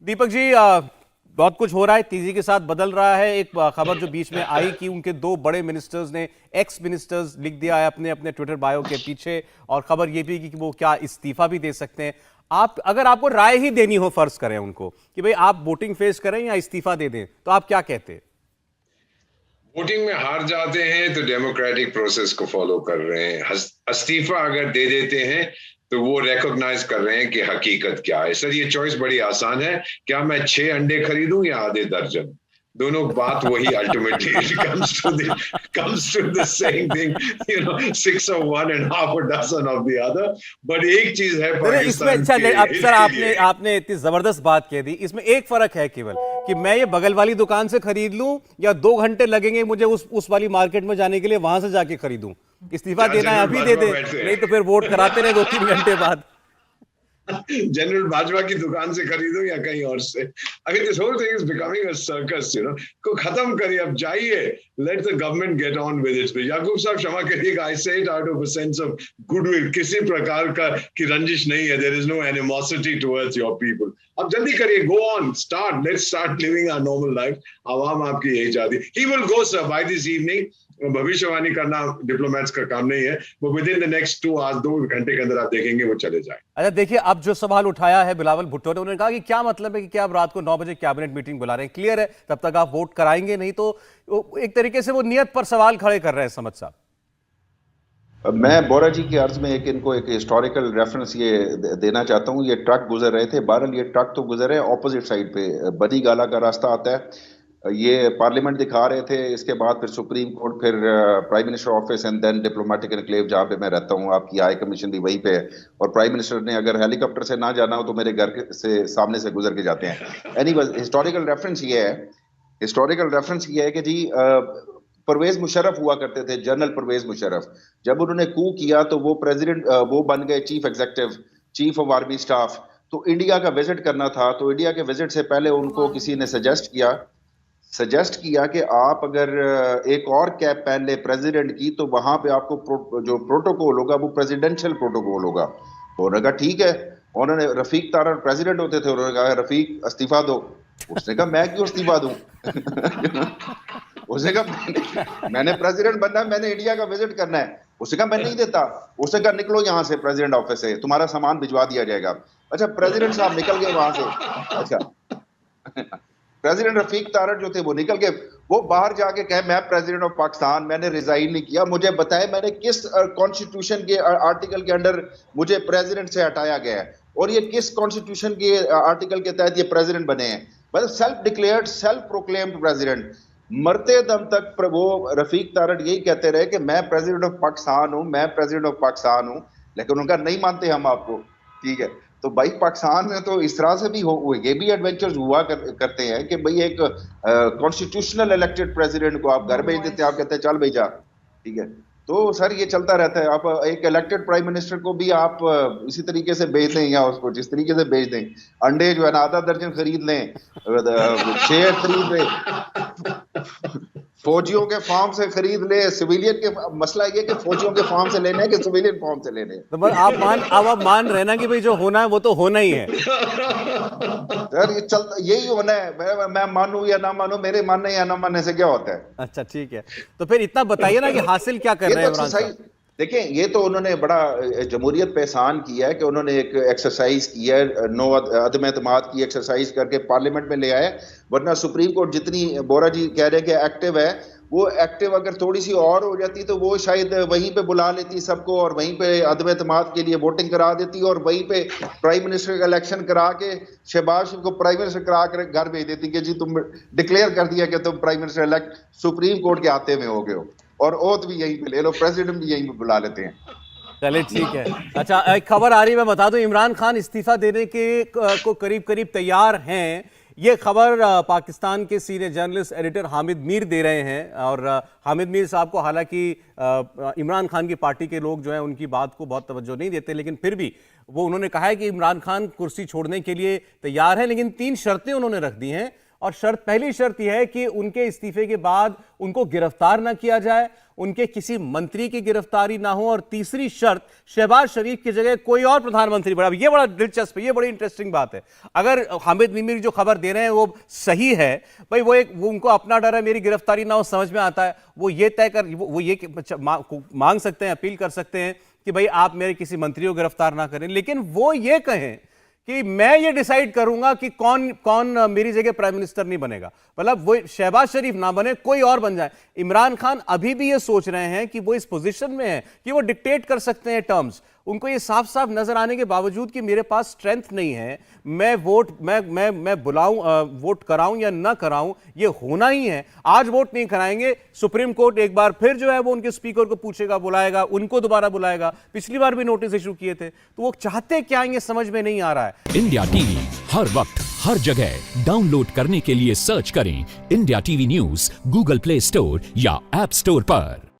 दीपक जी, बहुत कुछ हो रहा है, तेजी के साथ बदल रहा है। एक खबर जो बीच में आई कि उनके दो बड़े मिनिस्टर्स ने एक्स मिनिस्टर्स लिख दिया है अपने अपने ट्विटर बायो के पीछे, और खबर ये भी कि वो क्या इस्तीफा भी दे सकते हैं। आप अगर आपको राय ही देनी हो, फर्ज करें उनको कि भाई आप वोटिंग फेस करें या इस्तीफा दे दें, तो आप क्या कहते हैं? वोटिंग में हार जाते हैं तो डेमोक्रेटिक प्रोसेस को फॉलो कर रहे हैं। इस्तीफा अगर दे देते हैं तो वो रिकॉग्नाइज कर रहे हैं कि हकीकत क्या है। सर, ये चॉइस बड़ी आसान है। क्या मैं 6 अंडे खरीदूं या आधे दर्जन? दोनों बात वही ultimately comes to the same thing, 6 of one and half a dozen of the other। But एक चीज है नहीं, इसमें पाकिस्तान अच्छा के अब हित सर के आपने लिए। आपने इतनी जबरदस्त बात कह दी। इसमें एक फर्क है केवल कि मैं ये बगल वाली दुकान से खरीद लूं या 2 घंटे लगेंगे मुझे उस वाली मार्केट में जाने के लिए, वहां से जाके खरीदूं। इस्तीफा क्या देना है जनरल अभी दे बाजवा दे, बैठते नहीं तो फिर वोट कराते रहे 2-3 घंटे बाद। जनरल बाजवा की दुकान से खरीदो या कहीं और से। अगर this whole thing is becoming a circus, को खत्म करिए। अब जाइए, let the government get on with it. Yakub साहब क्षमा करिएगा, I say it out of a sense of goodwill. किसी प्रकार का की रंजिश नहीं है। There is no animosity towards your people. अब जल्दी करिए, go on, start, let's start living our normal life. आवाम आपकी यही चाहती। He will go sir bye this evening. भविष्यवाणी करना डिप्लोमेट्स का काम नहीं है। वो within the next 2 hours, 2 घंटे के अंदर आप देखेंगे वो चले जाए। अच्छा देखिए, अब जो सवाल उठाया है बिलावल भुट्टो ने, उन्होंने कहा कि क्या मतलब है कि क्या आप रात को 9 बजे कैबिनेट मीटिंग बुला रहे हैं? क्लियर है, तब तक आप वोट कराएंगे नहीं। तो एक तरीके से वो नियत पर सवाल खड़े कर रहे हैं समझ साहब। मैं बोरा जी की अर्ज में इनको एक हिस्टोरिकल रेफरेंस ये देना चाहता हूँ। ये ट्रक गुजर रहे थे, बहरहाल ये ट्रक तो गुजर रहे ऑपोजिट साइड पे, बनी गाला का रास्ता आता है। ये पार्लियामेंट दिखा रहे थे, इसके बाद फिर सुप्रीम कोर्ट, फिर prime minister office and then diplomatic enclave जहाँ पे मैं रहता हूँ। आपकी हाई कमीशन भी वहीं पे है, और प्राइम मिनिस्टर ने अगर हेलीकॉप्टर से ना जाना हो तो मेरे घर से सामने से गुजर के जाते हैं। एनीवेज, हिस्टोरिकल रेफरेंस ये है कि जी परवेज मुशर्रफ हुआ करते थे, जनरल परवेज मुशर्रफ। जब उन्होंने कू किया तो वो प्रेसिडेंट, वो बन गए chief executive, chief of army staff. तो इंडिया का विजिट करना था, तो इंडिया के विजिट से पहले उनको किसी ने सजेस्ट किया कि आप अगर एक और कैप पहन ले प्रेसिडेंट की, तो वहां पे आपको जो प्रोटोकॉल होगा वो प्रेसिडेंशियल प्रोटोकॉल होगा। तो उन्होंने कहा ठीक है। उन्होंने, रफीक तारड़ प्रेसिडेंट होते थे, उन्होंने कहा रफीक इस्तीफा दो। उसने कहा मैं क्यों इस्तीफा दूं? उसने कहा मैंने प्रेसिडेंट बनना है, मैंने इंडिया का विजिट करना है। उसने कहा मैं नहीं देता। उसने कहा निकलो यहाँ से प्रेसिडेंट ऑफिस से, तुम्हारा सामान भिजवा दिया जाएगा। अच्छा, प्रेसिडेंट साहब निकल गए वहां से। अच्छा, प्रेसिडेंट रफीक तारड़ जो थे वो निकल गए। वो बाहर जाके कहे मैं प्रेसिडेंट ऑफ पाकिस्तान, मैंने रिजाइन नहीं किया, मुझे बताए मैंने किस कॉन्स्टिट्यूशन के आर्टिकल के अंडर मुझे प्रेसिडेंट से हटाया गया है, और ये किस कॉन्स्टिट्यूशन के आर्टिकल के तहत ये प्रेसिडेंट बने हैं। मतलब self declared, self proclaimed president. मरते दम तक वो रफीक तारड़ यही कहते रहे कि मैं प्रेसिडेंट ऑफ पाकिस्तान हूं, मैं प्रेसिडेंट ऑफ पाकिस्तान हूं। लेकिन उनका नहीं मानते हम आपको, ठीक है। तो भाई पाकिस्तान में तो इस तरह से भी ये भी एडवेंचर्स हुआ करते हैं कि भाई एक कॉन्स्टिट्यूशनल इलेक्टेड प्रेसिडेंट को आप घर भेज देते हैं, आप कहते हैं चल भेजा, ठीक है। तो सर ये चलता रहता है। आप एक इलेक्टेड प्राइम मिनिस्टर को भी आप इसी तरीके से भेज दें, या उसको जिस तरीके से भेज दें। अंडे जो है ना आधा दर्जन खरीद लें, शेयर खरीद लें, फौजियों के फार्म से खरीद ले, सिविलियन के। मसला ये कि फौजियों के फार्म से लेने हैं कि सिविलियन फार्म से लेने हैं। तो बस आप मान रहे ना कि भाई जो होना है वो तो होना ही है। सर ये चलता, यही होना है। मैं मानूं या ना मानूं, मेरे मानने या ना मानने से क्या होता है। अच्छा ठीक है, तो फिर इतना बताइए ना कि हासिल क्या कर ये रहे तो हैं इमरान साहब? एक्सरसाइज देखें, ये तो उन्होंने बड़ा जमहूरियत पे एहसान किया है कि उन्होंने एक एक्सरसाइज की है, नो अदम एतमाद की एक्सरसाइज करके पार्लियामेंट में ले आए। वरना सुप्रीम कोर्ट जितनी बोरा जी कह रहे हैं कि एक्टिव है, वो एक्टिव अगर थोड़ी सी और हो जाती तो वो शायद वहीं पे बुला लेती सबको, और वहीं पे अदम एतमाद के लिए वोटिंग करा देती, और वहीं पे प्राइम मिनिस्टर का इलेक्शन करा के शहबाज शरीफ को प्राइम मिनिस्टर करा कर घर भेज देती कि जी तुम डिक्लेयर कर दिया कि तुम prime minister elect supreme court के आते में हो गए हो, और ओथ भी यहीं पे ले लो, प्रेसिडेंट भी यहीं पे बुला लेते हैं। चलिए ठीक है। अच्छा, एक खबर आ रही है, मैं बता दूं, इमरान खान इस्तीफा देने के को करीब करीब तैयार हैं। ये खबर पाकिस्तान के senior journalist editor Hamid Mir दे रहे हैं, और हामिद मीर साहब को हालांकि इमरान खान की पार्टी के लोग जो हैं उनकी बात को बहुत तवज्जो नहीं देते, लेकिन फिर भी वो उन्होंने कहा है कि इमरान खान कुर्सी छोड़ने के लिए तैयार है, लेकिन 3 शर्तें उन्होंने रख दी हैं। और पहली शर्त यह है कि उनके इस्तीफे के बाद उनको गिरफ्तार ना किया जाए, उनके किसी मंत्री की गिरफ्तारी ना हो, और तीसरी शर्त शहबाज शरीफ की जगह कोई और प्रधानमंत्री बना। ये बड़ा दिलचस्प है, ये बड़ी इंटरेस्टिंग बात है। अगर हामिद निमिर जो खबर दे रहे हैं वो सही है, भाई वो उनको अपना डर है मेरी गिरफ्तारी ना हो, समझ में आता है, वो ये तय कर वो ये मांग सकते हैं, अपील कर सकते हैं कि भाई आप मेरे किसी मंत्री को गिरफ्तार ना करें, लेकिन वो ये कहें कि मैं ये डिसाइड करूंगा कि कौन मेरी जगह प्राइम मिनिस्टर नहीं बनेगा, मतलब वो शहबाज शरीफ ना बने, कोई और बन जाए। इमरान खान अभी भी ये सोच रहे हैं कि वो इस पोजीशन में है कि वो डिक्टेट कर सकते हैं टर्म्स। उनको ये साफ साफ नजर आने के बावजूद कि मेरे पास स्ट्रेंथ नहीं है, मैं बुलाऊं, वोट कराऊं या ना कराऊं, ये होना ही है। आज वोट नहीं कराएंगे, सुप्रीम कोर्ट एक बार फिर जो है वो उनके स्पीकर को पूछेगा, बुलाएगा, उनको दोबारा बुलाएगा। पिछली बार भी नोटिस इशू किए थे, तो वो चाहते क्या ये समझ में नहीं आ रहा है। इंडिया टीवी हर वक्त हर जगह डाउनलोड करने के लिए सर्च करें India TV news Google play store या ऐप स्टोर पर।